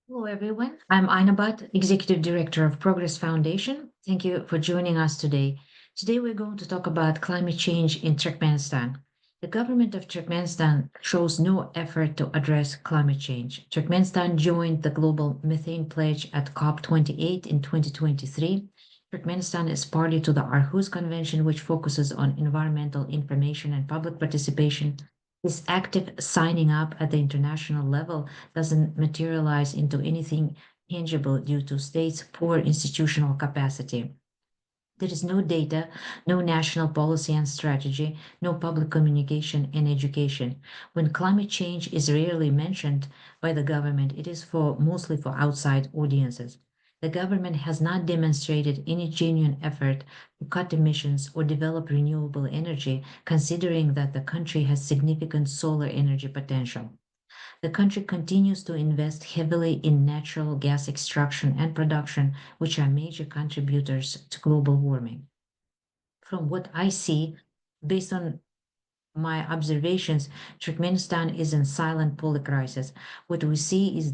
Hello, everyone. I'm Ainabat, Executive Director of Progress Foundation. Thank you for joining us today. Today, we're going to talk about climate change in Turkmenistan. The government of Turkmenistan shows no effort to address climate change. Turkmenistan joined the Global Methane Pledge at COP28 in 2023. Turkmenistan is party to the Aarhus Convention, which focuses on environmental information and public participation. This active signing up at the international level doesn't materialize into anything tangible due to states' poor institutional capacity. There is no data, no national policy and strategy, no public communication and education. When climate change is rarely mentioned by the government, it is for mostly for outside audiences. The government has not demonstrated any genuine effort to cut emissions or develop renewable energy, considering that the country has significant solar energy potential. The country continues to invest heavily in natural gas extraction and production, which are major contributors to global warming. From what I see, based on my observations, Turkmenistan is in silent polycrisis. What we see is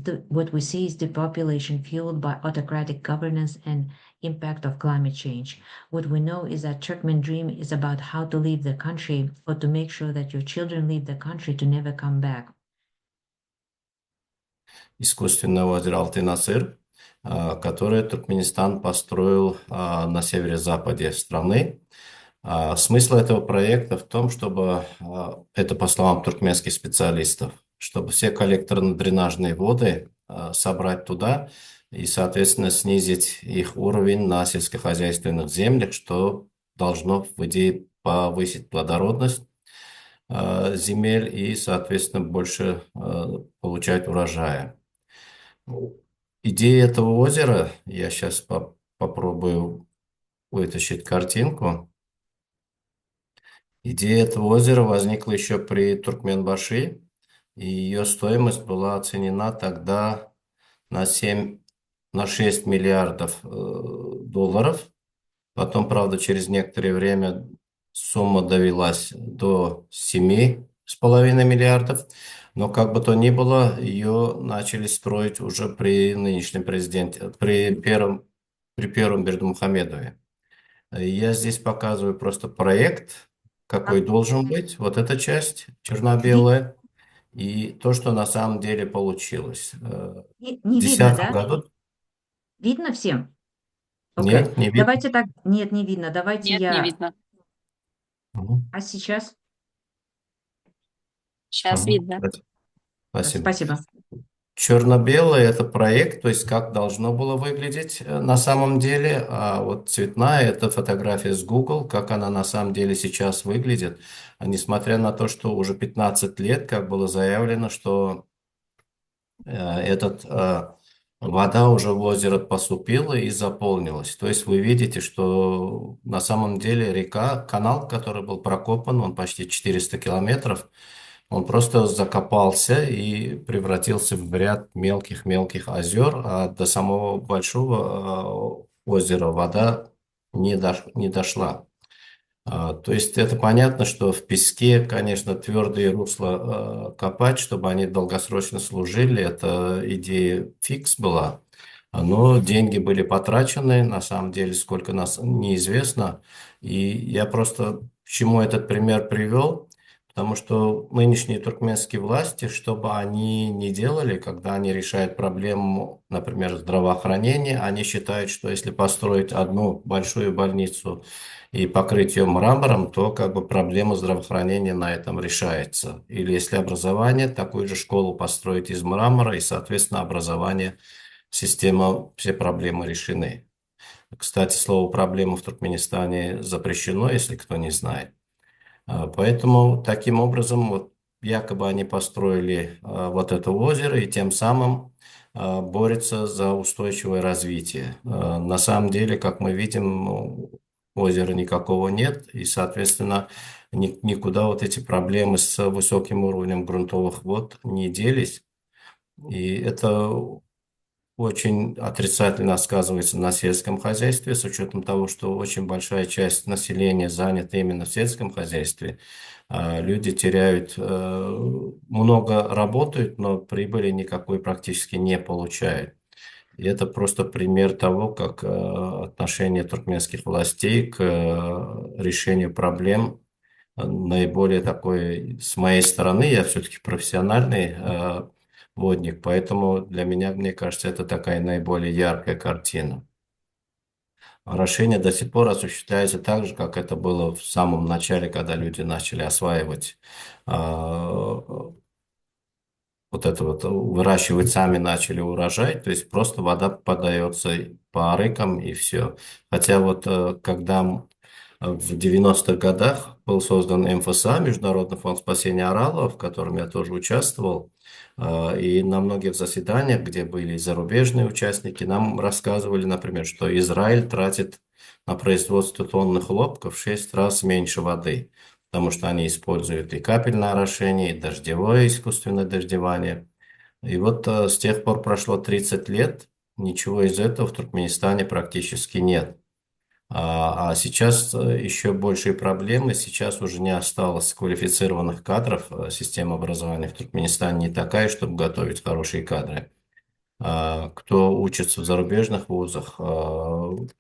depopulation fueled by autocratic governance and impact of climate change. What we know is that Turkmen dream is about how to leave the country or to make sure that your children leave the country to never come back. Искусственное озеро Алтын-Асыр, которое Туркменистан построил на северо-западе страны. Смысл этого проекта в том, чтобы, это по словам туркменских специалистов, чтобы все коллекторно-дренажные воды собрать туда и, соответственно, снизить их уровень на сельскохозяйственных землях, что должно, в идее, повысить плодородность земель и, соответственно, больше получать урожая. Идея этого озера, я сейчас попробую вытащить картинку. Идея этого озера возникла еще при Туркменбаши, и ее стоимость была оценена тогда на 6 миллиардов долларов. Потом, правда, через некоторое время сумма довелась до 7,5 миллиардов. Но как бы то ни было, ее начали строить уже при нынешнем президенте, при первом Бердымухамедове. Я здесь показываю просто проект, А, какой должен быть, вот эта часть ви- черно-белая, и то, что на самом деле получилось. В Не видно, 2010 да? году Видно всем? Окей. нет, не видно. Давайте так. Нет, не видно. Давайте Нет, не я. видно. Мгм. А сейчас? Сейчас Мгм. видно. Спасибо. Спасибо. Черно-белый – это проект, то есть как должно было выглядеть на самом деле, а вот цветная – это фотография с Google, как она на самом деле сейчас выглядит. Несмотря на то, что уже 15 лет, как было заявлено, что вода уже в озеро поступила и заполнилась. То есть вы видите, что на самом деле река, канал, который был прокопан, он почти 400 километров, он просто закопался и превратился в ряд мелких-мелких озер, а до самого большого озера вода не дошла. То есть это понятно, что в песке, конечно, твердые русла копать, чтобы они долгосрочно служили, это идея фикс была. Но деньги были потрачены, на самом деле, сколько нас неизвестно. И я просто к чему этот пример привел, потому что нынешние туркменские власти, что бы они ни делали, когда они решают проблему, например, здравоохранения, они считают, что если построить одну большую больницу и покрыть ее мрамором, то как бы проблема здравоохранения на этом решается. Или если образование, такую же школу построить из мрамора, и, соответственно, образование, система, все проблемы решены. Кстати, слово «проблема» в Туркменистане запрещено, если кто не знает. Поэтому таким образом вот, якобы они построили вот это озеро и тем самым борются за устойчивое развитие. На самом деле, как мы видим, озера никакого нет, и, соответственно, никуда вот эти проблемы с высоким уровнем грунтовых вод не делись. И это очень отрицательно сказывается на сельском хозяйстве, с учетом того, что очень большая часть населения занята именно в сельском хозяйстве. Люди теряют, много работают, но прибыли никакой практически не получают. И это просто пример того, как отношение туркменских властей к решению проблем наиболее такой, с моей стороны, я все-таки профессиональный водник, поэтому для меня, мне кажется, это такая наиболее яркая картина. Орошение до сих пор осуществляется так же, как это было в самом начале, когда люди начали осваивать а, вот это вот, выращивать сами начали урожай, то есть просто вода подается по арыкам и все. Хотя вот когда в 90-х годах был создан МФСА, Международный фонд спасения Орала, в котором я тоже участвовал. И на многих заседаниях, где были и зарубежные участники, нам рассказывали, например, что Израиль тратит на производство тонны хлопка в 6 раз меньше воды, потому что они используют и капельное орошение, и дождевое искусственное дождевание. И вот с тех пор прошло 30 лет, ничего из этого в Туркменистане практически нет. А сейчас еще большие проблемы. Сейчас уже не осталось квалифицированных кадров. Система образования в Туркменистане не такая, чтобы готовить хорошие кадры. Кто учится в зарубежных вузах,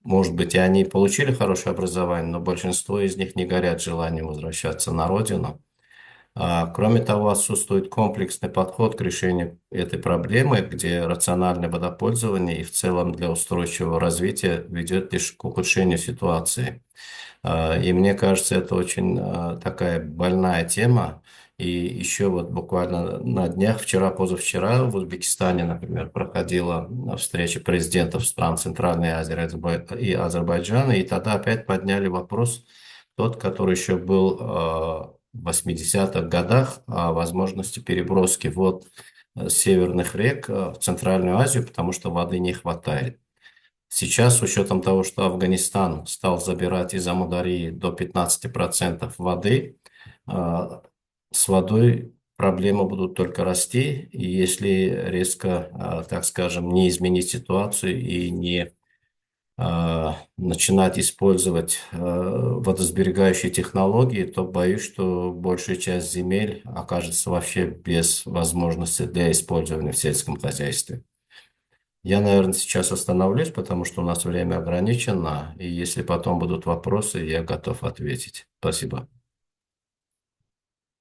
может быть, и они получили хорошее образование, но большинство из них не горят желанием возвращаться на родину. Кроме того, отсутствует комплексный подход к решению этой проблемы, где рациональное водопользование и в целом для устойчивого развития ведет лишь к ухудшению ситуации. И мне кажется, это очень такая больная тема. И еще вот буквально на днях, вчера-позавчера в Узбекистане, например, проходила встреча президентов стран Центральной Азии и Азербайджана, и тогда опять подняли вопрос, тот, который еще был в 80-х годах, о возможности переброски вод с северных рек в Центральную Азию, потому что воды не хватает. Сейчас, с учетом того, что Афганистан стал забирать из Амударьи до 15% воды, а, с водой проблемы будут только расти, и если резко, так скажем, не изменить ситуацию и не начинать использовать водосберегающие технологии, то боюсь, что большая часть земель окажется вообще без возможности для использования в сельском хозяйстве. Я, наверное, сейчас остановлюсь, потому что у нас время ограничено, и если потом будут вопросы, я готов ответить. Спасибо.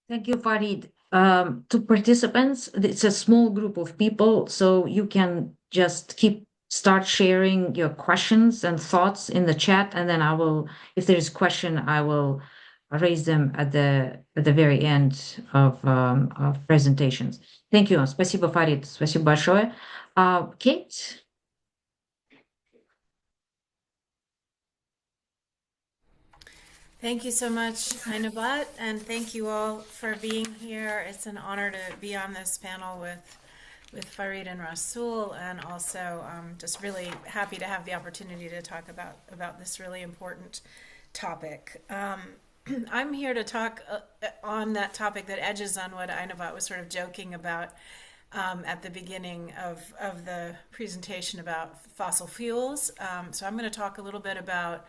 Thank you, Farid. To participants, it's a small group of people, so you can just start sharing your questions and thoughts in the chat, and then I will, if there is a question, I will raise them at the very end of presentations. Thank you. Спасибо, Farid. Спасибо большое. Kate? Thank you so much, Ainabat, and thank you all for being here. It's an honor to be on this panel with Farid and Rasul, and also just really happy to have the opportunity to talk about this really important topic. I'm here to talk on that topic that edges on what Ainabat was sort of joking about at the beginning of the presentation about fossil fuels. So I'm going to talk a little bit about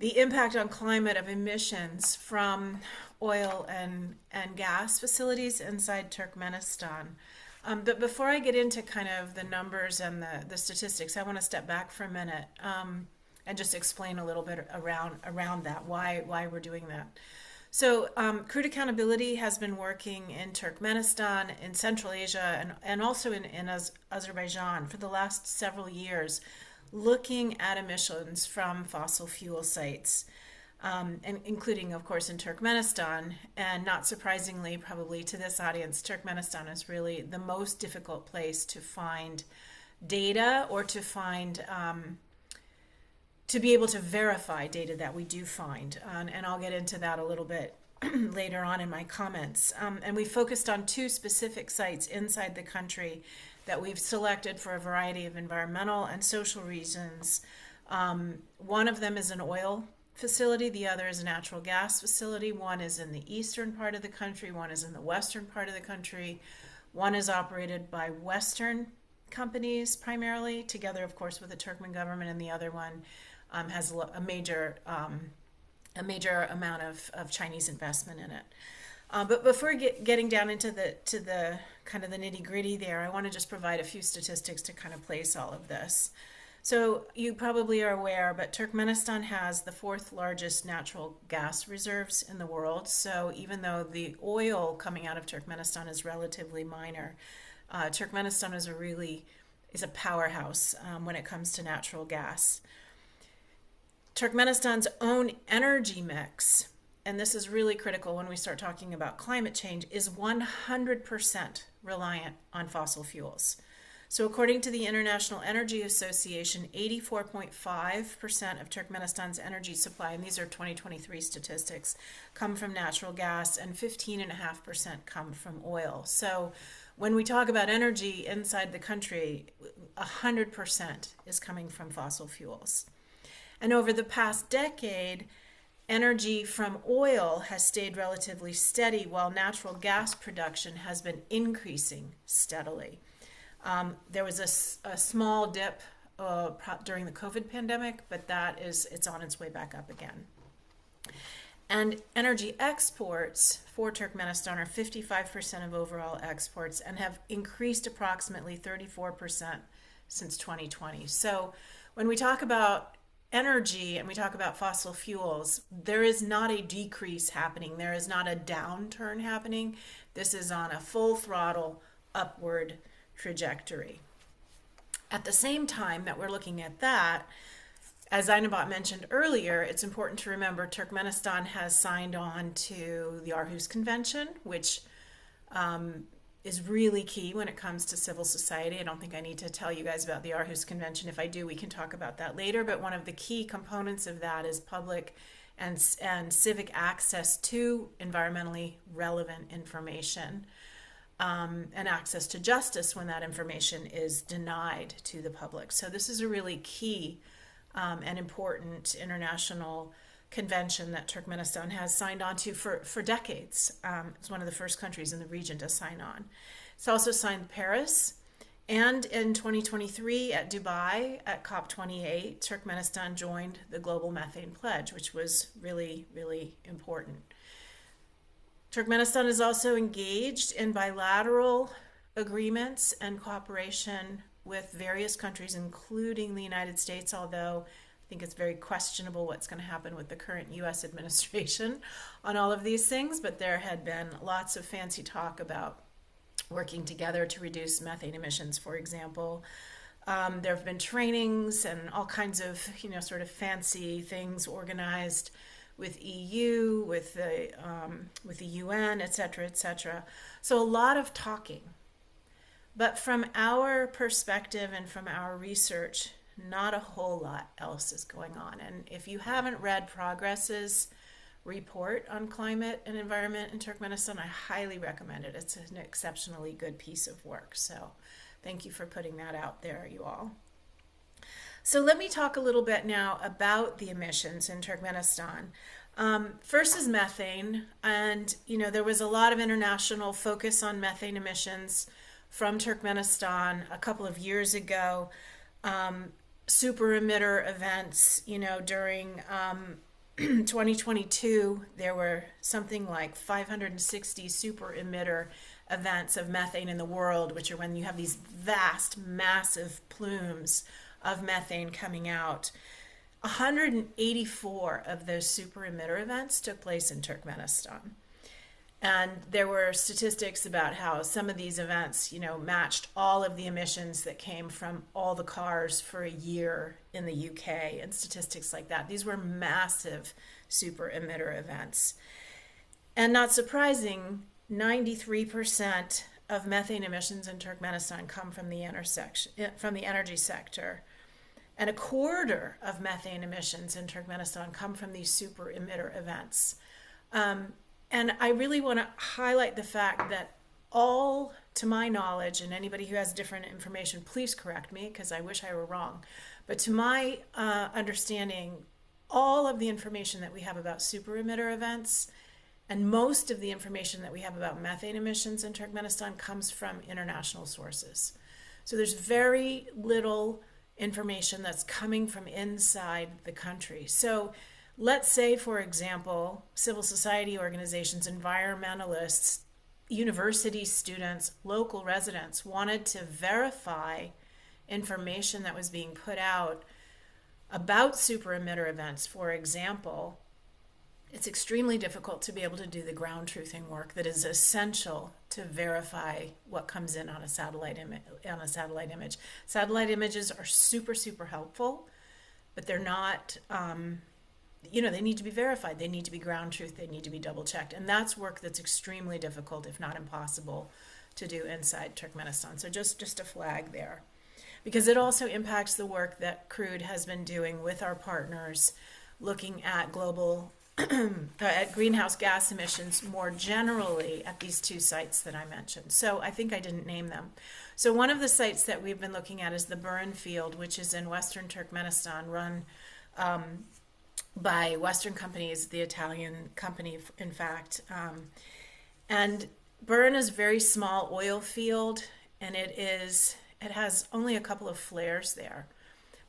the impact on climate of emissions from oil and gas facilities inside Turkmenistan. But before I get into kind of the numbers and the statistics, I want to step back for a minute and just explain a little bit around that, why we're doing that. So Crude Accountability has been working in Turkmenistan, in Central Asia, and also in Azerbaijan for the last several years, looking at emissions from fossil fuel sites, and including, of course, in Turkmenistan. And not surprisingly, probably to this audience, Turkmenistan is really the most difficult place to find data or to find to be able to verify data that we do find. And I'll get into that a little bit later on in my comments. And we focused on two specific sites inside the country that we've selected for a variety of environmental and social reasons. One of them is an oil facility, the other is a natural gas facility. One is in the eastern part of the country, one is in the western part of the country. One is operated by Western companies primarily, together, of course, with the Turkmen government, and the other one has a major amount of Chinese investment in it. But before getting down into the kind of the nitty gritty there, I want to just provide a few statistics to kind of place all of this. So you probably are aware, but Turkmenistan has the fourth largest natural gas reserves in the world. So even though the oil coming out of Turkmenistan is relatively minor, Turkmenistan is a powerhouse when it comes to natural gas. Turkmenistan's own energy mix, and this is really critical when we start talking about climate change, is 100% reliant on fossil fuels. So according to the International Energy Association, 84.5% of Turkmenistan's energy supply, and these are 2023 statistics, come from natural gas, and 15.5% come from oil. So when we talk about energy inside the country, 100% is coming from fossil fuels. And over the past decade, energy from oil has stayed relatively steady, while natural gas production has been increasing steadily. There was a small dip during the COVID pandemic, but it's on its way back up again. And energy exports for Turkmenistan are 55% of overall exports and have increased approximately 34% since 2020. So when we talk about energy and we talk about fossil fuels, there is not a decrease happening. There is not a downturn happening. This is on a full throttle upward trajectory. At the same time that we're looking at that, as Ainabat mentioned earlier, it's important to remember Turkmenistan has signed on to the Aarhus Convention, which is really key when it comes to civil society. I don't think I need to tell you guys about the Aarhus Convention. If I do, we can talk about that later. But one of the key components of that is public and civic access to environmentally relevant information. And access to justice when that information is denied to the public. So this is a really key and important international convention that Turkmenistan has signed on to for decades. It's one of the first countries in the region to sign on. It's also signed Paris, and in 2023 at Dubai at COP28, Turkmenistan joined the Global Methane Pledge, which was really, really important. Turkmenistan is also engaged in bilateral agreements and cooperation with various countries, including the United States, although I think it's very questionable what's going to happen with the current U.S. administration on all of these things, but there had been lots of fancy talk about working together to reduce methane emissions, for example. There have been trainings and all kinds of, sort of fancy things organized with EU, with the UN, et cetera, et cetera. So a lot of talking. But from our perspective and from our research, not a whole lot else is going on. And if you haven't read Progress's report on climate and environment in Turkmenistan, I highly recommend it. It's an exceptionally good piece of work. So thank you for putting that out there, you all. So let me talk a little bit now about the emissions in Turkmenistan. First is methane, and there was a lot of international focus on methane emissions from Turkmenistan a couple of years ago. Super emitter events, during 2022, there were something like 560 super emitter events of methane in the world, which are when you have these vast, massive plumes of methane coming out. 184 of those super emitter events took place in Turkmenistan. And there were statistics about how some of these events, matched all of the emissions that came from all the cars for a year in the UK, and statistics like that. These were massive super emitter events. And not surprising, 93% of methane emissions in Turkmenistan come from the energy sector. And a quarter of methane emissions in Turkmenistan come from these super emitter events. And I really want to highlight the fact that all, to my knowledge, and anybody who has different information, please correct me because I wish I were wrong. But to my understanding, all of the information that we have about super emitter events and most of the information that we have about methane emissions in Turkmenistan comes from international sources. So there's very little information that's coming from inside the country. So let's say, for example, civil society organizations, environmentalists, university students, local residents wanted to verify information that was being put out about super emitter events, for example. It's extremely difficult to be able to do the ground truthing work that is essential to verify what comes in on a satellite image. Satellite images are super, super helpful, but they're not, they need to be verified. They need to be ground truth. They need to be double checked. And that's work that's extremely difficult, if not impossible, to do inside Turkmenistan. So just a flag there. Because it also impacts the work that Crude has been doing with our partners, looking at global at greenhouse gas emissions more generally at these two sites that I mentioned. So I think I didn't name them. So one of the sites that we've been looking at is the Burn Field, which is in western Turkmenistan, run by Western companies, the Italian company, in fact. And Burn is a very small oil field, and it has only a couple of flares there.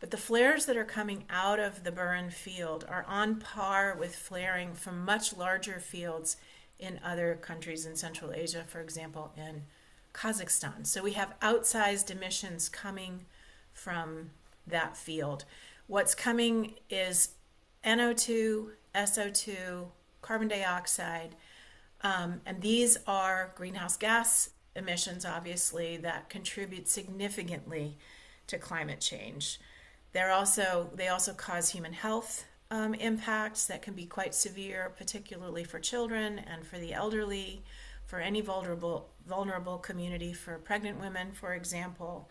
But the flares that are coming out of the Burn field are on par with flaring from much larger fields in other countries in Central Asia, for example, in Kazakhstan. So we have outsized emissions coming from that field. What's coming is NO2, SO2, carbon dioxide, and these are greenhouse gas emissions, obviously, that contribute significantly to climate change. They also cause human health impacts that can be quite severe, particularly for children and for the elderly, for any vulnerable community, for pregnant women, for example.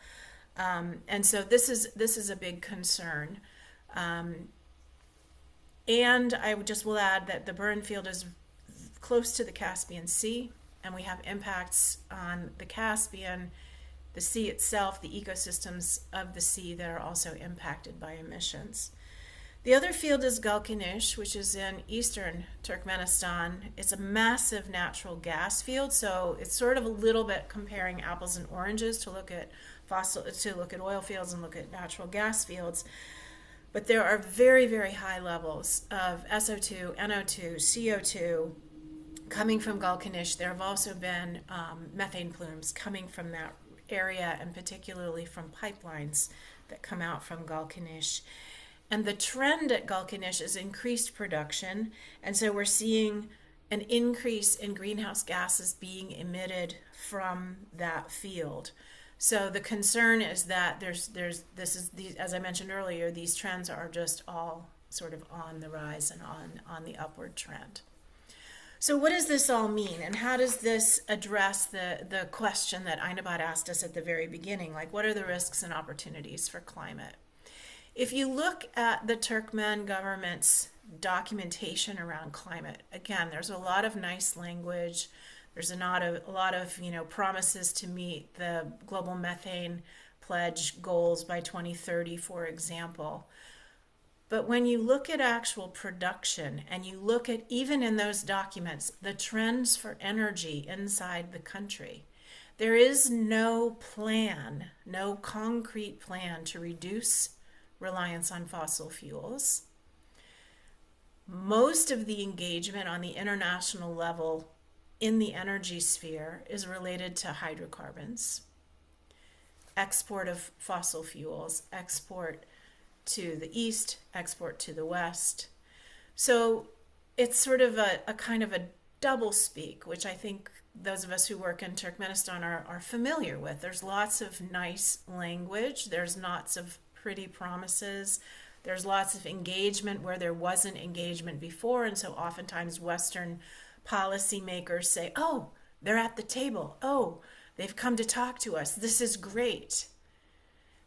And so this is a big concern. And I just will add that the Burn field is close to the Caspian Sea, and we have impacts on the Caspian, the sea itself, the ecosystems of the sea that are also impacted by emissions. The other field is Galkanish, which is in eastern Turkmenistan. It's a massive natural gas field, so it's sort of a little bit comparing apples and oranges to look at oil fields and look at natural gas fields. But there are very, very high levels of SO2, NO2, CO2 coming from Galkanish. There have also been methane plumes coming from that area, and particularly from pipelines that come out from Galkanish. And the trend at Galkanish is increased production, and so we're seeing an increase in greenhouse gases being emitted from that field. So the concern is that as I mentioned earlier, these trends are just all sort of on the rise and on the upward trend. So what does this all mean, and how does this address the question that Einabat asked us at the very beginning, like what are the risks and opportunities for climate? If you look at the Turkmen government's documentation around climate, again, there's a lot of nice language. There's a lot of promises to meet the global methane pledge goals by 2030, for example. But when you look at actual production and you look at, even in those documents, the trends for energy inside the country, there is no plan, no concrete plan to reduce reliance on fossil fuels. Most of the engagement on the international level in the energy sphere is related to hydrocarbons, export of fossil fuels, export to the east, export to the west. So it's sort of a kind of a double speak, which I think those of us who work in Turkmenistan are familiar with. There's lots of nice language. There's lots of pretty promises. There's lots of engagement where there wasn't engagement before. And so oftentimes Western policymakers say, oh, they're at the table. Oh, they've come to talk to us. This is great.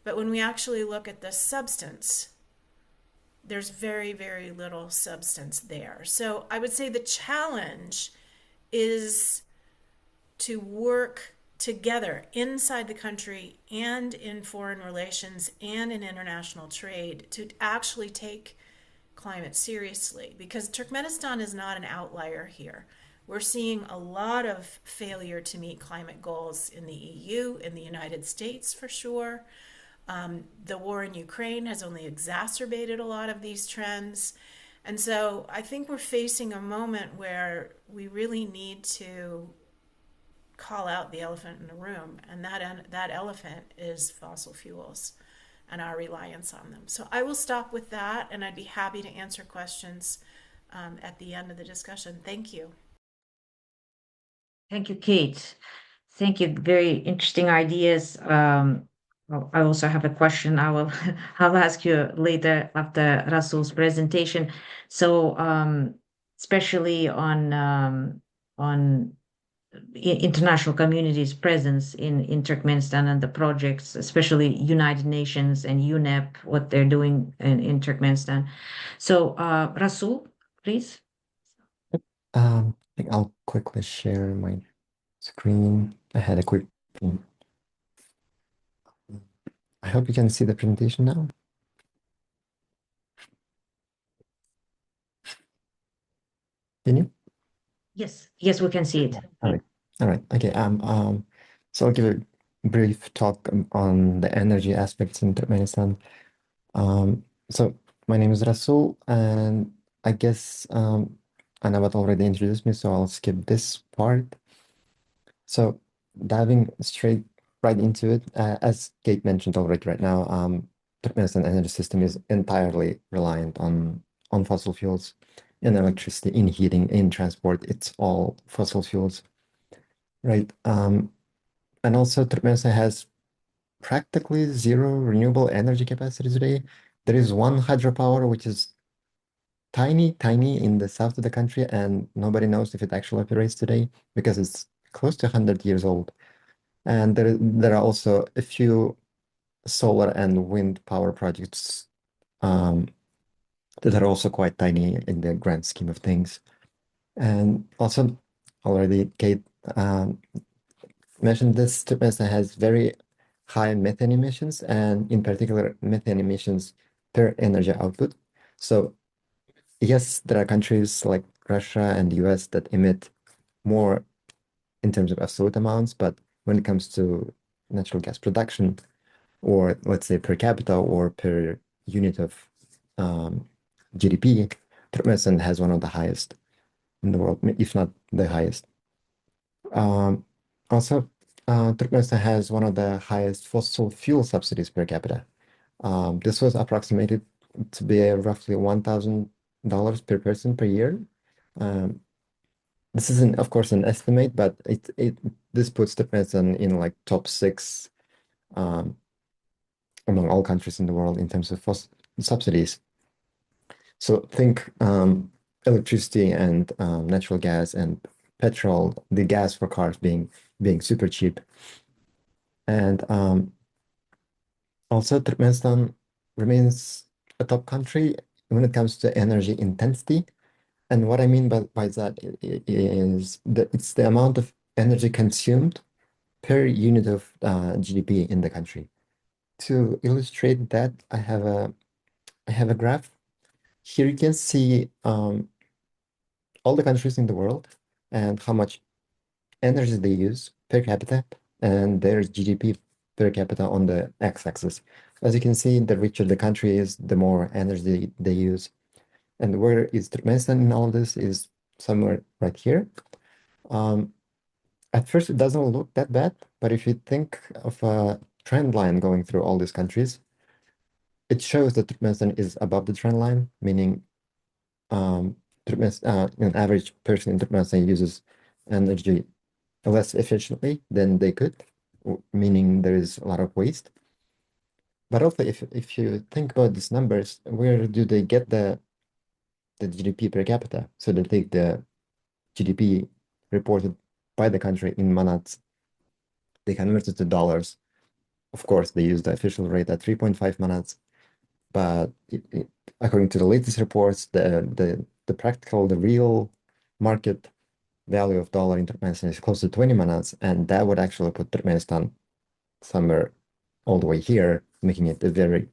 But when we actually look at the substance, there's very, very little substance there. So I would say the challenge is to work together inside the country and in foreign relations and in international trade to actually take climate seriously, because Turkmenistan is not an outlier here. We're seeing a lot of failure to meet climate goals in the EU, in the United States for sure. The war in Ukraine has only exacerbated a lot of these trends. And so I think we're facing a moment where we really need to call out the elephant in the room, and that elephant is fossil fuels and our reliance on them. So I will stop with that, and I'd be happy to answer questions at the end of the discussion. Thank you. Thank you, Kate. Thank you. Very interesting ideas. Well, I also have a question. I'll ask you later after Rasul's presentation. So, especially on international community's presence in Turkmenistan and the projects, especially United Nations and UNEP, what they're doing in Turkmenistan. So, Rasul, please. I think I'll quickly share my screen. I had a quick. I hope you can see the presentation now. Can you? Yes, yes, we can see it. All right. Okay. So I'll give a brief talk on the energy aspects in Turkmenistan. So my name is Rasul, and I guess Anabat already introduced me, so I'll skip this part. So diving straight right into it, as Kate mentioned already right now, Turkmenistan energy system is entirely reliant on fossil fuels in electricity, in heating, in transport. It's all fossil fuels, right? And also Turkmenistan has practically zero renewable energy capacity today. There is one hydropower, which is tiny in the south of the country, and nobody knows if it actually operates today because it's close to 100 years old. And there are also a few solar and wind power projects that are also quite tiny in the grand scheme of things. And also, already Kate mentioned this, Turkmenistan has very high methane emissions, and in particular, methane emissions per energy output. So yes, there are countries like Russia and the US that emit more in terms of absolute amounts, but when it comes to natural gas production, or let's say per capita or per unit of GDP, Turkmenistan has one of the highest in the world, if not the highest. Also, Turkmenistan has one of the highest fossil fuel subsidies per capita. This was approximated to be roughly $1,000 per person per year. This isn't, of course, an estimate, but this puts Turkmenistan in like top 6 among all countries in the world in terms of subsidies. So think electricity and natural gas and petrol, the gas for cars being super cheap. And also Turkmenistan remains a top country when it comes to energy intensity. And what I mean by that is that it's the amount of energy consumed per unit of GDP in the country. To illustrate that, I have a graph. Here you can see all the countries in the world and how much energy they use per capita, and their GDP per capita on the x-axis. As you can see, the richer the country is, the more energy they use. And where is Turkmenistan in all of this is somewhere right here. At first, it doesn't look that bad, but if you think of a trend line going through all these countries, it shows that Turkmenistan is above the trend line, meaning an average person in Turkmenistan uses energy less efficiently than they could, meaning there is a lot of waste. But also, if you think about these numbers, where do they get the GDP per capita? So they take the GDP reported by the country in manats, they convert it to dollars. Of course, they use the official rate at 3.5 manats, but according to the latest reports, the real market value of dollar in Turkmenistan is close to 20 manats, and that would actually put Turkmenistan somewhere all the way here, making it a very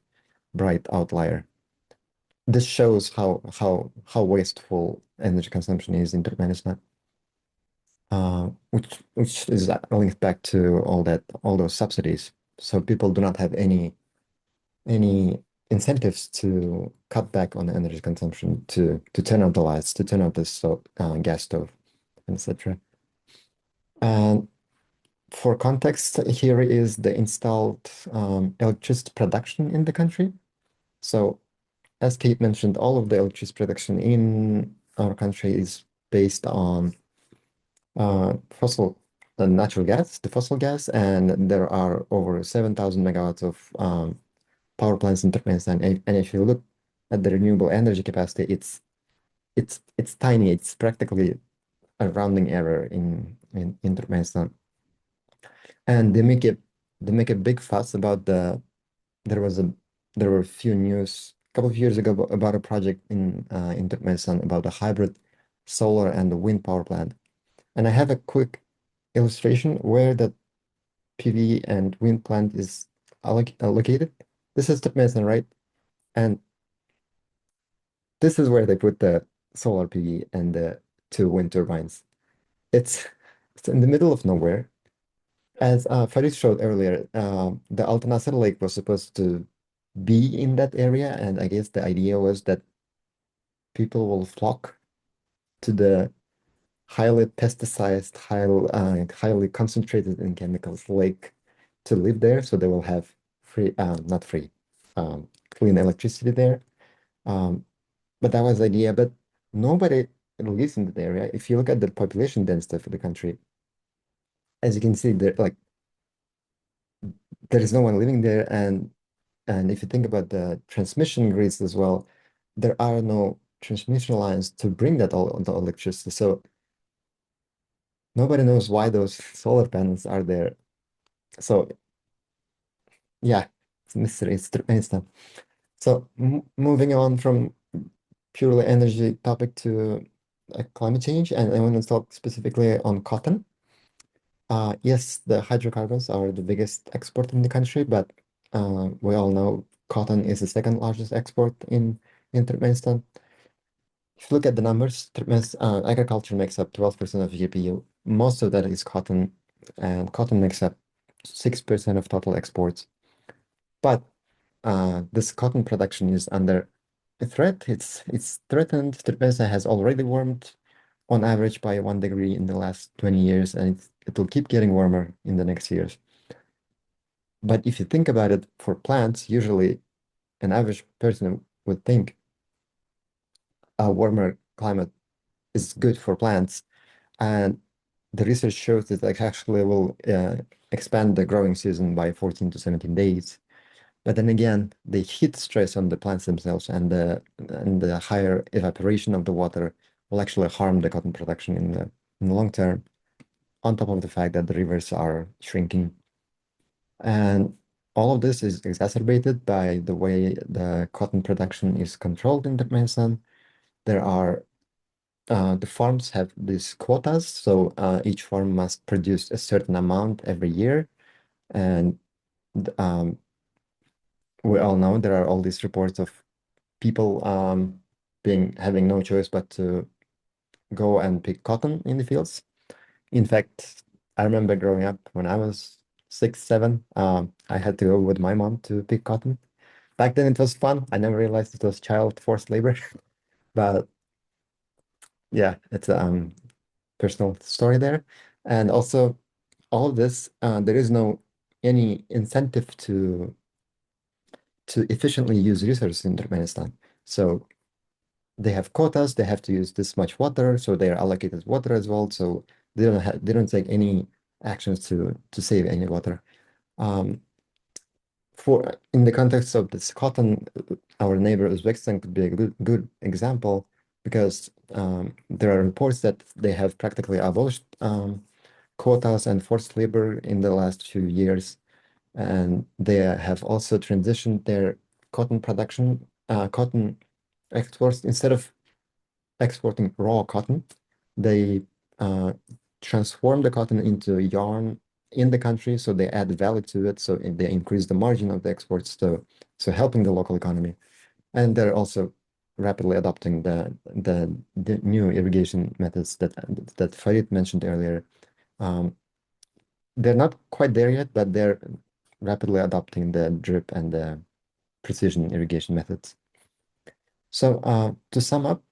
bright outlier. This shows how wasteful energy consumption is in Turkmenistan. which is linked back to all those subsidies. So people do not have any incentives to cut back on energy consumption, to turn out the lights, to turn out the gas stove, etc. And for context, here is the installed electricity production in the country. So as Kate mentioned, all of the electricity production in our country is based on natural gas, the fossil gas, and there are over 7,000 megawatts of power plants in Turkmenistan. And if you look at the renewable energy capacity, it's tiny. It's practically a rounding error in Turkmenistan. And they make a big fuss about there were a few news a couple of years ago about a project in Turkmenistan about a hybrid solar and wind power plant. And I have a quick illustration where the PV and wind plant is located. This is Turkmenistan, right? And this is where they put the solar PV and the two wind turbines. It's in the middle of nowhere. As Farid showed earlier, the Altan Nasser Lake was supposed to be in that area, and I guess the idea was that people will flock to the highly pesticized, highly concentrated in chemicals lake to live there, so they will have not free, clean electricity there. But that was the idea. But nobody lives in that area. If you look at the population density of the country, as you can see, there is no one living there, and if you think about the transmission grids as well, there are no transmission lines to bring the electricity. So nobody knows why those solar panels are there. So yeah, it's a mystery. It's Turkmenistan. So moving on from purely energy topic to climate change, and I want to talk specifically on cotton. Yes, the hydrocarbons are the biggest export in the country, but we all know cotton is the second largest export in Turkmenistan. If you look at the numbers, agriculture makes up 12% of GDP. Most of that is cotton, and cotton makes up 6% of total exports. But this cotton production is under a threat. It's threatened. Turkmenistan has already warmed on average by 1 degree in the last 20 years, and it will keep getting warmer in the next years. But if you think about it, for plants, usually an average person would think a warmer climate is good for plants, and the research shows that it actually will expand the growing season by 14 to 17 days. But then again, the heat stress on the plants themselves and the higher evaporation of the water will actually harm the cotton production in the long term, on top of the fact that the rivers are shrinking. And all of this is exacerbated by the way the cotton production is controlled in Turkmenistan. The farms have these quotas, so each farm must produce a certain amount every year. And we all know there are all these reports of people having no choice but to go and pick cotton in the fields. In fact, I remember growing up when I was 6, 7, I had to go with my mom to pick cotton. Back then it was fun. I never realized it was child forced labor. But yeah, it's a personal story there. And also all of this, there is no any incentive to efficiently use resources in Turkmenistan. So they have quotas, they have to use this much water, so they are allocated water as well. So they don't take any actions to save any water. In the context of this cotton, our neighbor Uzbekistan could be a good example, because there are reports that they have practically abolished quotas and forced labor in the last few years, and they have also transitioned their cotton production, cotton exports. Instead of exporting raw cotton, they transform the cotton into yarn in the country, so they add value to it, so they increase the margin of the exports, so helping the local economy. And they're also rapidly adopting the new irrigation methods that Farid mentioned earlier. They're not quite there yet, but they're rapidly adopting the drip and the precision irrigation methods. So to sum up,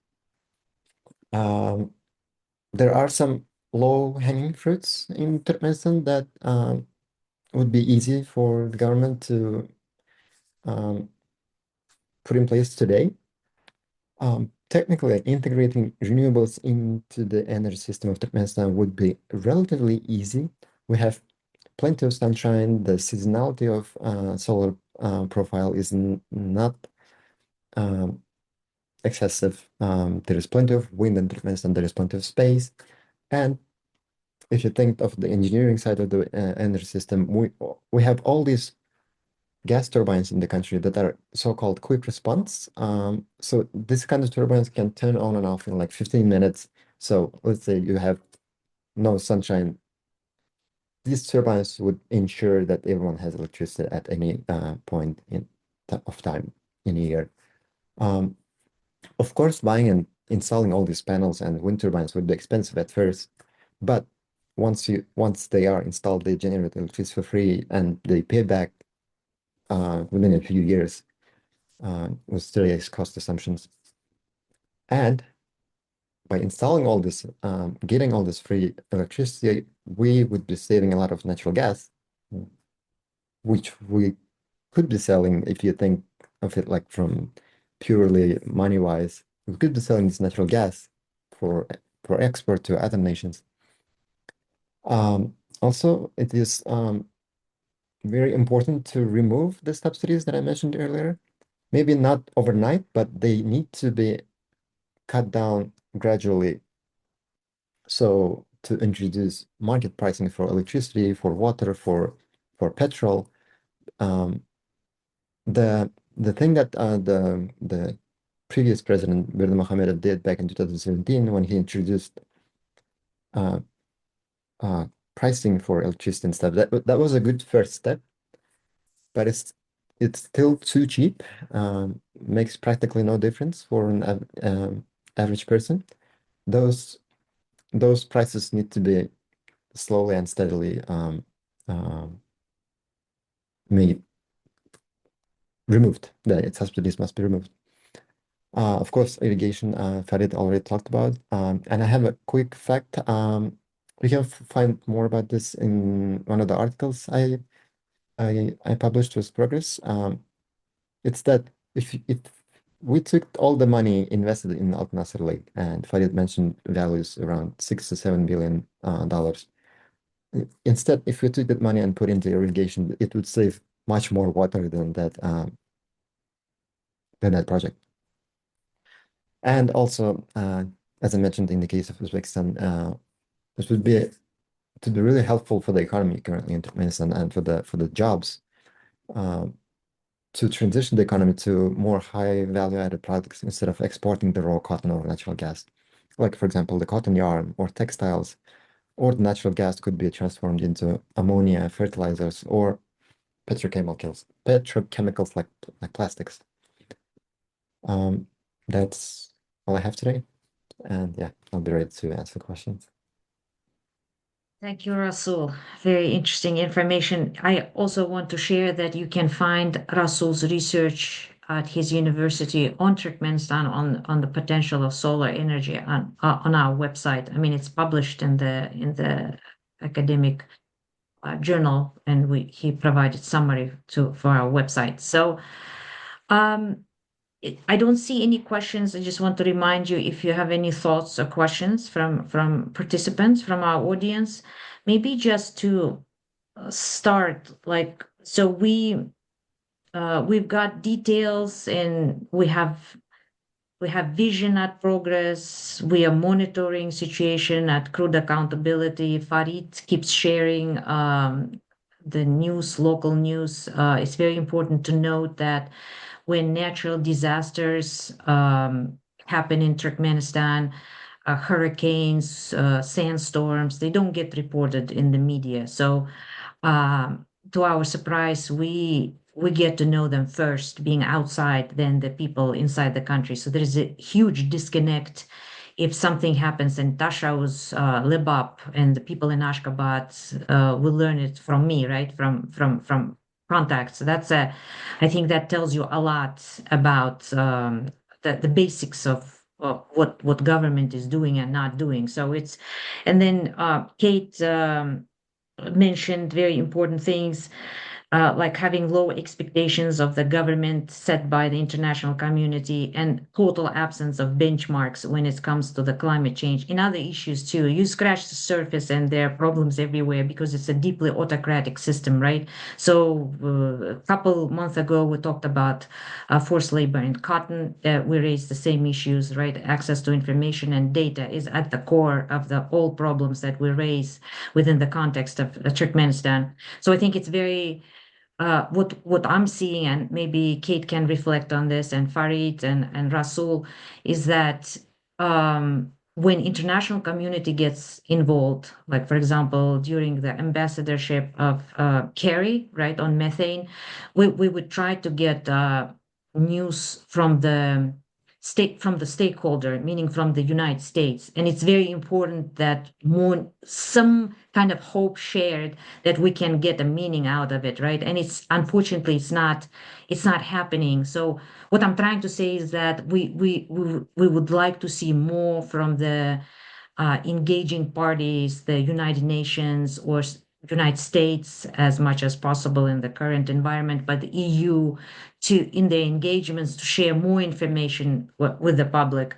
there are some low-hanging fruits in Turkmenistan that would be easy for the government to put in place today. Technically, integrating renewables into the energy system of Turkmenistan would be relatively easy. We have plenty of sunshine. The seasonality of solar profile is not excessive. There is plenty of wind in Turkmenistan. There is plenty of space. And if you think of the engineering side of the energy system, we have all these gas turbines in the country that are so-called quick response. So this kind of turbines can turn on and off in like 15 minutes. So let's say you have no sunshine. These turbines would ensure that everyone has electricity at any point of time in a year. Of course, buying and installing all these panels and wind turbines would be expensive at first, but once they are installed, they generate electricity for free and they pay back within a few years with today's cost assumptions. And by installing all this, getting all this free electricity, we would be saving a lot of natural gas, which we could be selling if you think of it like from purely money-wise. We could be selling this natural gas for export to other nations. Also, it is very important to remove the subsidies that I mentioned earlier. Maybe not overnight, but they need to be cut down gradually. So to introduce market pricing for electricity, for water, for petrol, the thing that the previous president Berdi Mohamedov did back in 2017 when he introduced pricing for electricity and stuff, that was a good first step, but it's still too cheap. Makes practically no difference for an average person. Those prices need to be slowly and steadily removed. The subsidies must be removed. Of course, irrigation, Farid already talked about. And I have a quick fact. We can find more about this in one of the articles I published with Progress. It's that if we took all the money invested in Al Nasser Lake, and Farid mentioned values around $6 to $7 billion. Instead, if we took that money and put into irrigation, it would save much more water than that project. And also, as I mentioned in the case of Uzbekistan, this would be really helpful for the economy currently in Turkmenistan and for the jobs to transition the economy to more high value-added products instead of exporting the raw cotton or natural gas. Like, for example, the cotton yarn or textiles or the natural gas could be transformed into ammonia, fertilizers, or petrochemicals like plastics. That's all I have today. And yeah, I'll be ready to answer questions. Thank you, Rasul. Very interesting information. I also want to share that you can find Rasul's research at his university on Turkmenistan on the potential of solar energy on our website. I mean, it's published in the academic journal, and he provided summary for our website. So I don't see any questions. I just want to remind you, if you have any thoughts or questions from participants, from our audience, maybe just to start, like, so we've got details and we have vision at Progress. We are monitoring situation at Crude Accountability. Farid keeps sharing the news, local news. It's very important to note that when natural disasters happen in Turkmenistan, hurricanes, sandstorms, they don't get reported in the media. So to our surprise, we we get to know them first, being outside, than the people inside the country. So there is a huge disconnect. If something happens in Tashaus, Lebap, and the people in Ashgabat will learn it from me, right? From contacts. So I think that tells you a lot about the basics of what government is doing and not doing. So and then Kate mentioned very important things, like having low expectations of the government set by the international community and total absence of benchmarks when it comes to the climate change. In other issues too, you scratch the surface and there are problems everywhere because it's a deeply autocratic system, right? So a couple months ago, we talked about forced labor and cotton. We raised the same issues, right? Access to information and data is at the core of all problems that we raise within the context of Turkmenistan. So I think it's very what I'm seeing, and maybe Kate can reflect on this, and Farid and Rasul, is that when international community gets involved, like for example during the ambassadorship of Kerry, right, on methane, we would try to get news from the stakeholder, meaning from the United States, and it's very important that some kind of hope shared that we can get a meaning out of it, right? And unfortunately it's not happening. So what I'm trying to say is that we would like to see more from the engaging parties, the United Nations or United States as much as possible in the current environment, but the EU in their engagements to share more information with the public.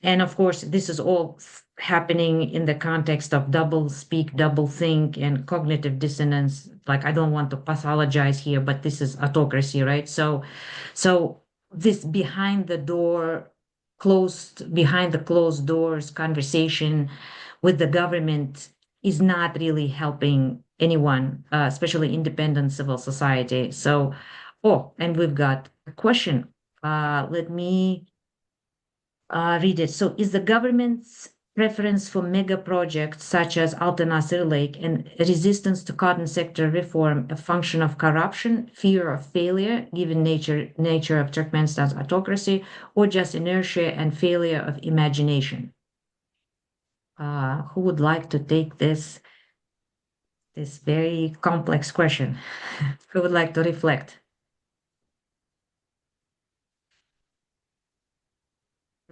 And of course, this is all happening in the context of double speak, double think, and cognitive dissonance. Like, I don't want to pathologize here, but this is autocracy, right? So this behind the closed doors conversation with the government is not really helping anyone, especially independent civil society. So, and we've got a question. Let me read it. So, is the government's preference for mega projects such as Alta Nasir Lake and resistance to cotton sector reform a function of corruption, fear of failure, given nature of Turkmenistan's autocracy, or just inertia and failure of imagination? Who would like to take this very complex question? Who would like to reflect?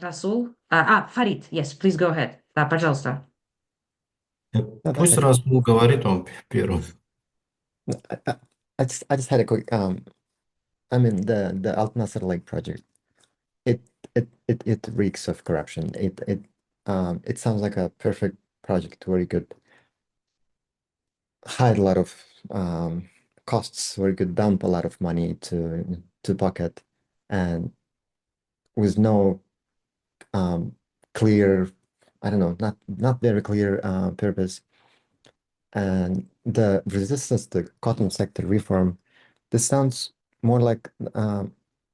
Rasul? Farid, yes, please go ahead. Пожалуйста. No, Пусть okay. Расул говорит, он первым. I just had a quick I mean the Al Nasser Lake project. It reeks of corruption. It sounds like a perfect project where you could hide a lot of costs, where you could dump a lot of money to bucket, and with no clear, I don't know, not very clear purpose. And the resistance to cotton sector reform, this sounds more like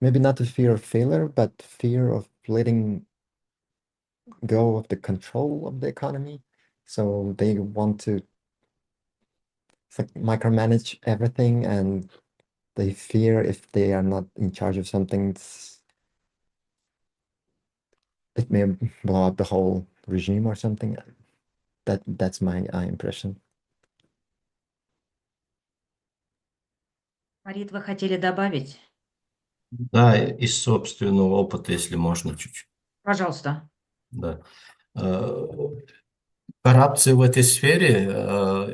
maybe not a fear of failure, but fear of letting go of the control of the economy. So they want to like micromanage everything, and they fear if they are not in charge of something, it may blow up the whole regime or something. That's my impression. Фарид, вы хотели добавить? Да, из собственного опыта, если можно, чуть-чуть. Пожалуйста. Да. Коррупция в этой сфере,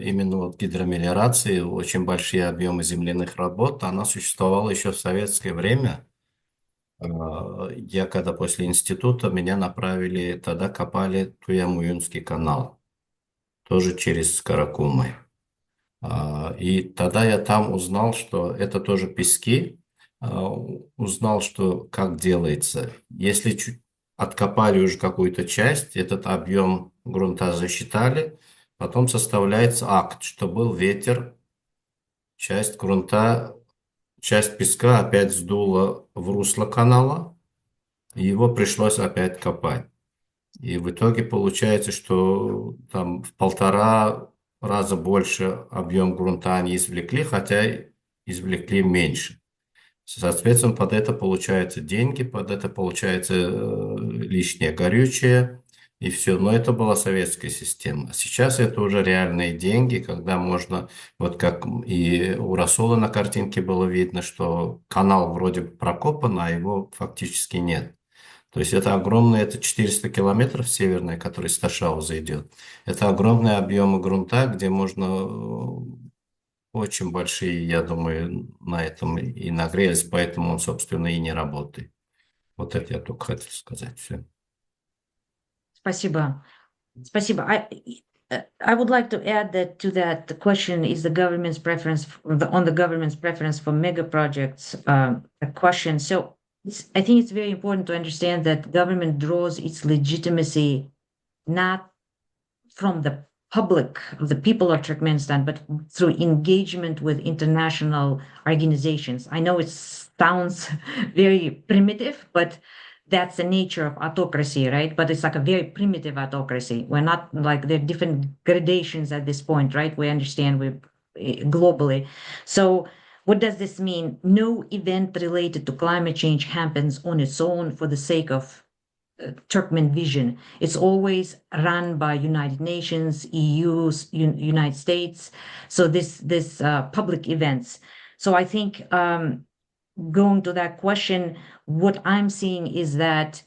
именно вот гидромелиорации, очень большие объемы земляных работ, она существовала еще в советское время. Я когда после института, меня направили, тогда копали Туя-Муюнский канал, тоже через Каракумы. И тогда я там узнал, что это тоже пески, узнал, что как делается. Если чуть откопали уже какую-то часть, этот объем грунта засчитали, потом составляется акт, что был ветер, часть грунта, часть песка опять сдуло в русло канала, и его пришлось опять копать. И в итоге получается, что там в 1,5 раза больше объем грунта они извлекли, хотя извлекли меньше. Соответственно, под это получаются деньги, под это получается лишнее горючее и все. Но это была советская система. Сейчас это уже реальные деньги, когда можно, вот как и у Расула на картинке было видно, что канал вроде бы прокопан, а его фактически нет. То есть это огромные, это 400 километров северные, который с Ташауза идет. Это огромные объемы грунта, где можно очень большие, я думаю, на этом и нагрелись, поэтому он, собственно, и не работает. Вот это я только хотел сказать. Все. Спасибо. Спасибо. I would like to add that to that the question is the government's preference on the government's preference for mega projects a question. So I think it's very important to understand that government draws its legitimacy not from the public, the people of Turkmenistan, but through engagement with international organizations. I know it sounds very primitive, but that's the nature of autocracy, right? But it's like a very primitive autocracy. We're not like there are different gradations at this point, right? We understand we globally. So what does this mean? No event related to climate change happens on its own for the sake of Turkmen vision. It's always run by United Nations, EU, United States. So this public events. So I think going to that question, what I'm seeing is that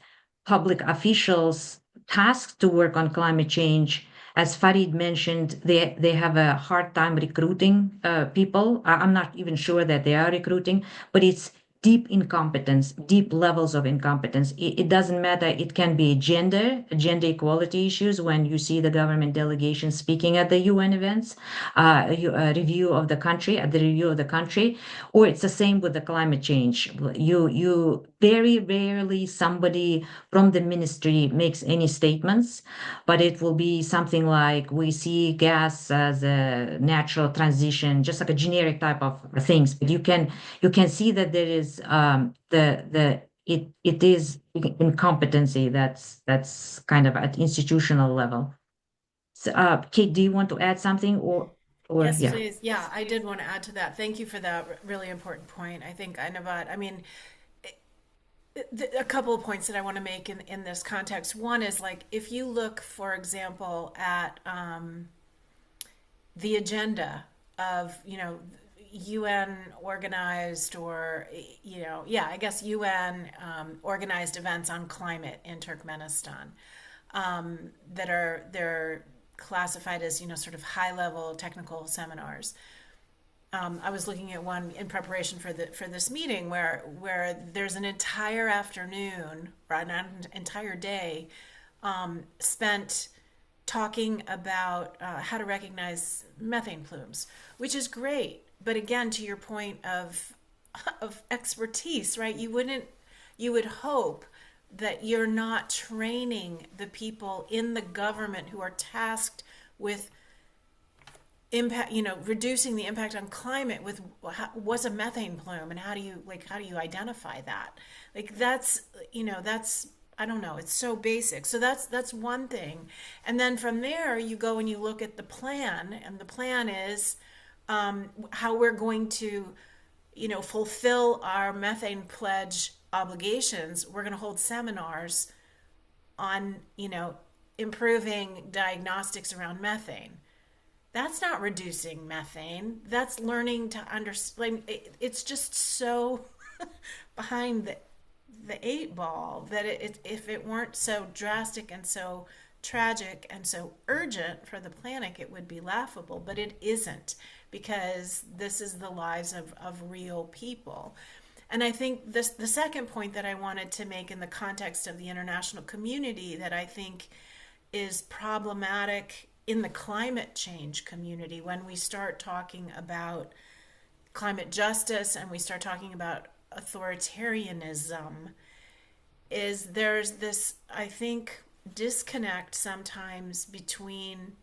public officials tasked to work on climate change, as Farid mentioned, they have a hard time recruiting people. I'm not even sure that they are recruiting, but it's deep incompetence, deep levels of incompetence. It doesn't matter. It can be gender equality issues when you see the government delegation speaking at the UN events, a review of the country, at the review of the country, or it's the same with the climate change. You very rarely somebody from the ministry makes any statements, but it will be something like we see gas as a natural transition, just like a generic type of things. But you can see that there is it is incompetency that's kind of at institutional level. So, Kate, do you want to add something or Yes, yeah? please. Yeah, I did want to add to that. Thank you for that really important point. I think Inavat, I mean, a couple of points that I want to make in this context. One is like if you look, for example, at the agenda of UN organized or I guess UN organized events on climate in Turkmenistan that are they're classified as sort of high level technical seminars. I was looking at one in preparation for this meeting where there's an entire afternoon or an entire day spent talking about how to recognize methane plumes, which is great. But again, to your point of expertise, right? You would hope that you're not training the people in the government who are tasked with impact, reducing the impact on climate with what's a methane plume and how do you identify that? Like that's I don't know, it's so basic. So that's one thing. And then from there you go and you look at the plan, and the plan is how we're going to fulfill our methane pledge obligations. We're going to hold seminars on improving diagnostics around methane. That's not reducing methane. That's learning to understand. It's just so behind the eight ball that if it weren't so drastic and so tragic and so urgent for the planet, it would be laughable. But it isn't, because this is the lives of real people. And I think the second point that I wanted to make in the context of the international community that I think is problematic in the climate change community, when we start talking about climate justice and we start talking about authoritarianism, is there's this, I think, disconnect sometimes between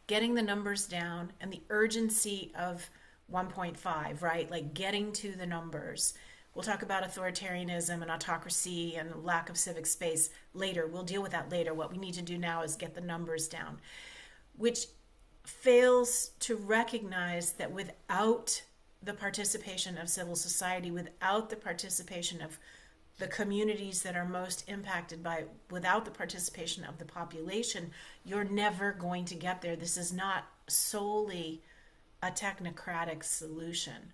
getting the numbers down and the urgency of 1.5, right? Like getting to the numbers. We'll talk about authoritarianism and autocracy and lack of civic space later. We'll deal with that later. What we need to do now is get the numbers down, which fails to recognize that without the participation of civil society, without the participation of the communities that are most impacted by, without the participation of the population, you're never going to get there. This is not solely a technocratic solution.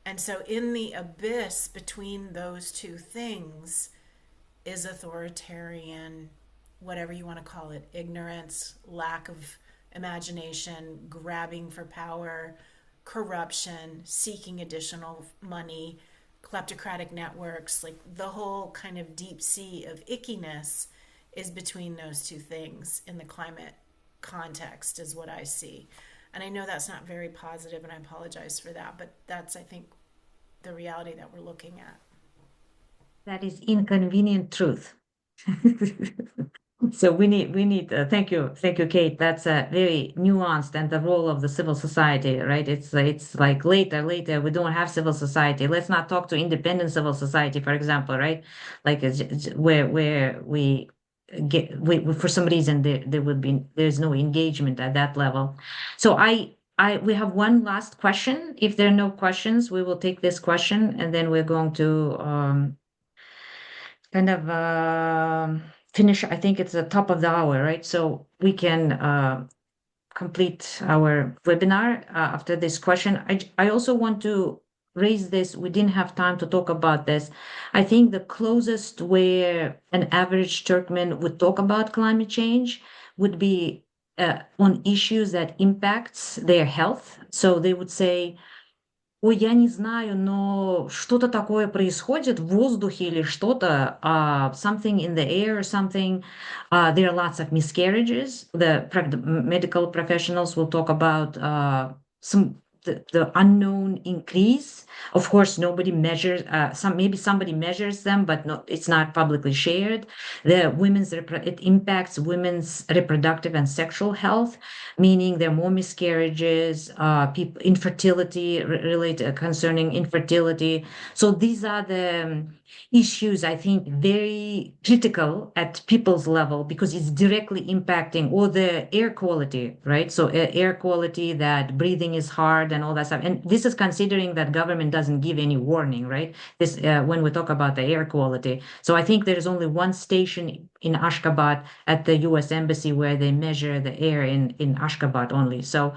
And so in the abyss between those two things is authoritarian, whatever you want to call it, ignorance, lack of imagination, grabbing for power, corruption, seeking additional money, kleptocratic networks, like the whole kind of deep sea of ickiness is between those two things in the climate context, is what I see. And I know that's not very positive, and I apologize for that, but that's, I think, the reality that we're looking at. That is inconvenient truth. So we need. Thank you, Kate. That's very nuanced, and the role of the civil society, right? It's like later we don't have civil society. Let's not talk to independent civil society, for example, right? Like where we get for some reason there's no engagement at that level. So we have one last question. If there are no questions, we will take this question, and then we're going to kind of finish. I think it's the top of the hour, right? So we can complete our webinar after this question. I also want to raise this. We didn't have time to talk about this. I think the closest where an average Turkmen would talk about climate change would be on issues that impacts their health. So they would say, ой, я не знаю, но что-то такое происходит в воздухе или что-то, something in the air or something. There are lots of miscarriages. The medical professionals will talk about the unknown increase. Of course, nobody measures, maybe somebody measures them, but it's not publicly shared. It impacts women's reproductive and sexual health, meaning there are more miscarriages, infertility related concerning infertility. So these are the issues, I think, very critical at people's level because it's directly impacting, or the air quality, right? So air quality, that breathing is hard and all that stuff. And this is considering that government doesn't give any warning, right? This when we talk about the air quality. So I think there's only one station in Ashgabat at the U.S. Embassy where they measure the air in Ashgabat only. So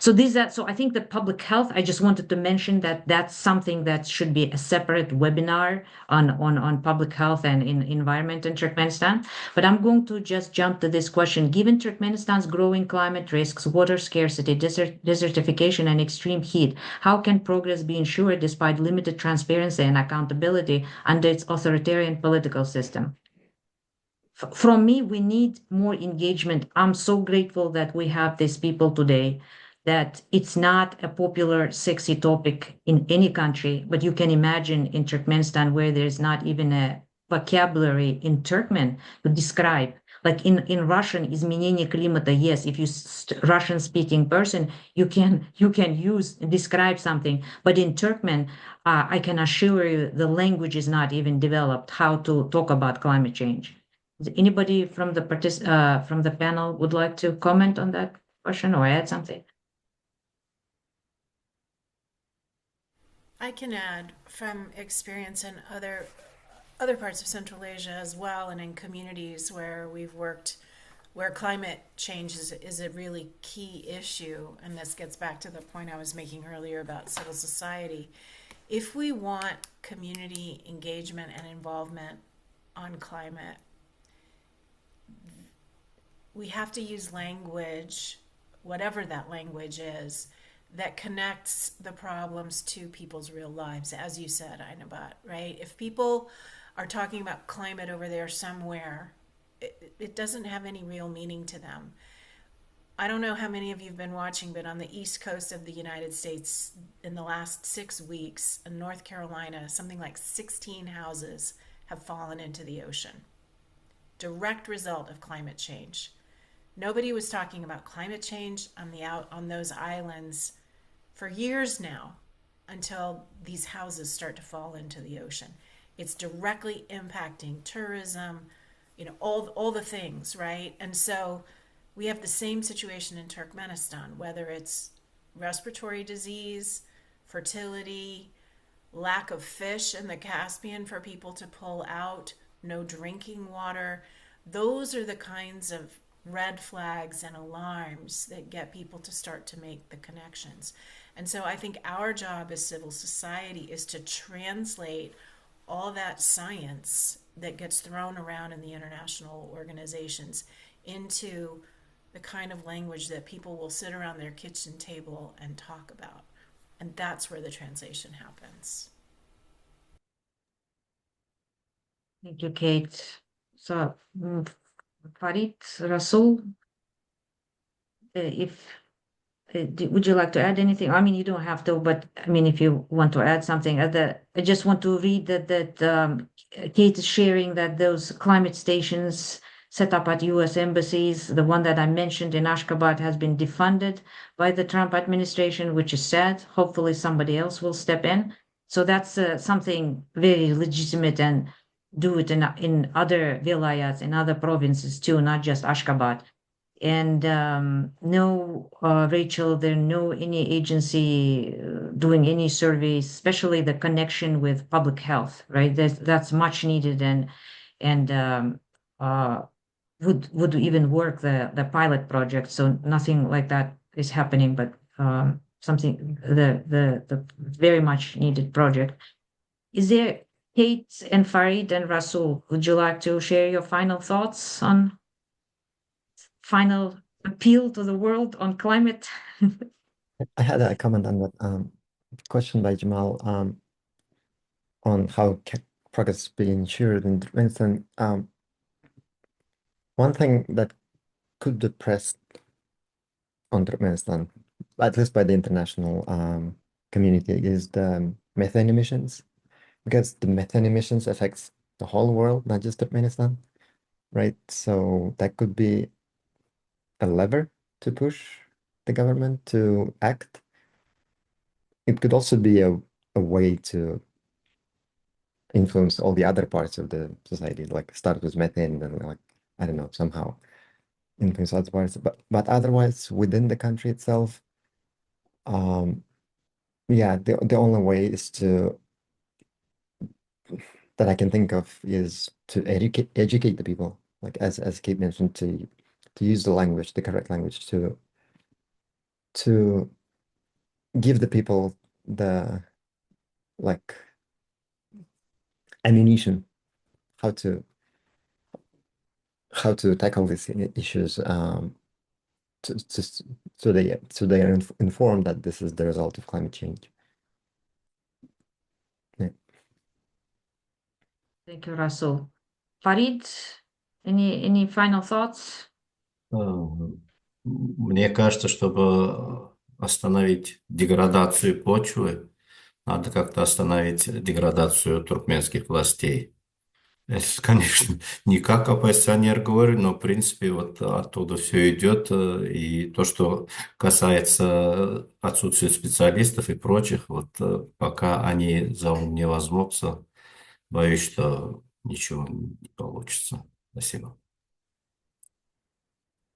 I think the public health, I just wanted to mention that that's something that should be a separate webinar on public health and in environment in Turkmenistan. But I'm going to just jump to this question. Given Turkmenistan's growing climate risks, water scarcity, desertification, and extreme heat, how can progress be ensured despite limited transparency and accountability under its authoritarian political system? From me, we need more engagement. I'm so grateful that we have these people today, that it's not a popular, sexy topic in any country, but you can imagine in Turkmenistan where there's not even a vocabulary in Turkmen to describe. Like in Russian, изменение климата, yes, if you Russian speaking person, you can describe something. But in Turkmen, I can assure you the language is not even developed how to talk about climate change. Anybody from the panel would like to comment on that question or add something? I can add from experience in other parts of Central Asia as well, and in communities where we've worked, where climate change is a really key issue, and this gets back to the point I was making earlier about civil society. If we want community engagement and involvement on climate, we have to use language, whatever that language is, that connects the problems to people's real lives, as you said, Ainabat, right? If people are talking about climate over there somewhere, it doesn't have any real meaning to them. I don't know how many of you have been watching, but on the east coast of the United States in the last 6 weeks, in North Carolina, something like 16 houses have fallen into the ocean. Direct result of climate change. Nobody was talking about climate change on those islands for years now, until these houses start to fall into the ocean. It's directly impacting tourism, all the things, right? And so we have the same situation in Turkmenistan, whether it's respiratory disease, fertility, lack of fish in the Caspian for people to pull out, no drinking water. Those are the kinds of red flags and alarms that get people to start to make the connections. And so I think our job as civil society is to translate all that science that gets thrown around in the international organizations into the kind of language that people will sit around their kitchen table and talk about. And that's where the translation happens. Thank you, Kate. So, Farid, Rasul, if would you like to add anything? I mean, you don't have to, but I mean, if you want to add something, I just want to read that Kate is sharing that those climate stations set up at U.S. embassies, the one that I mentioned in Ashgabat, has been defunded by the Trump administration, which is sad. Hopefully, somebody else will step in. So that's something very legitimate, and do it in other vilayats, in other provinces too, not just Ashgabat. And no, Rachel, there no any agency doing any surveys, especially the connection with public health, right? That's much needed, and would even work the pilot project. So nothing like that is happening, but something the very much needed project. Is there, Kate and Farid and Rasul, would you like to share your final thoughts on final appeal to the world on climate? I had a comment on that question by Jamal on how progress is being ensured in Turkmenistan. One thing that could be pressed on Turkmenistan, at least by the international community, is the methane emissions, because the methane emissions affects the whole world, not just Turkmenistan, right? So that could be a lever to push the government to act. It could also be a way to influence all the other parts of the society, like start with methane and like, I don't know, somehow influence other parts. But otherwise, within the country itself, yeah, the only way is to that I can think of is to educate the people, like as Kate mentioned, to use the language, the correct language, to give the people the like ammunition how to tackle these issues, so they are informed that this is the result of climate change. Yeah. Thank you, Rasul. Farid, any final thoughts? Мне кажется, чтобы остановить деградацию почвы, надо как-то остановить деградацию туркменских властей. Это, конечно, не как оппозиционер говорю, но, в принципе, вот оттуда все идет. И то, что касается отсутствия специалистов и прочих, вот пока они за ум не возьмутся, боюсь, что ничего не получится. Спасибо.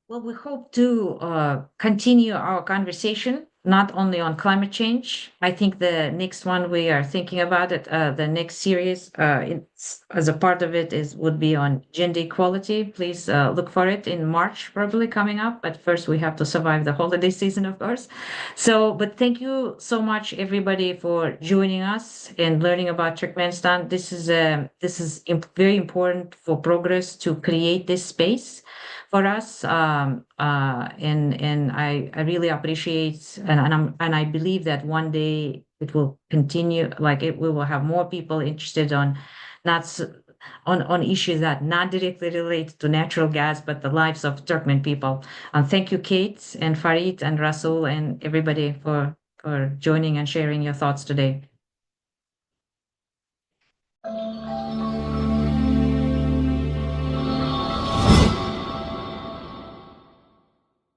Well, we hope to continue our conversation, not only on climate change. I think the next one we are thinking about it, the next series, as a part of it would be on gender equality. Please look for it in March, probably coming up. But first, we have to survive the holiday season, of course. So, but thank you so much, everybody, for joining us and learning about Turkmenistan. This is very important for progress to create this space for us, and I really appreciate, and I believe that one day it will continue. Like we will have more people interested on on issues that not directly relate to natural gas, but the lives of Turkmen people. And thank you, Kate and Farid and Rasul and everybody for joining and sharing your thoughts today.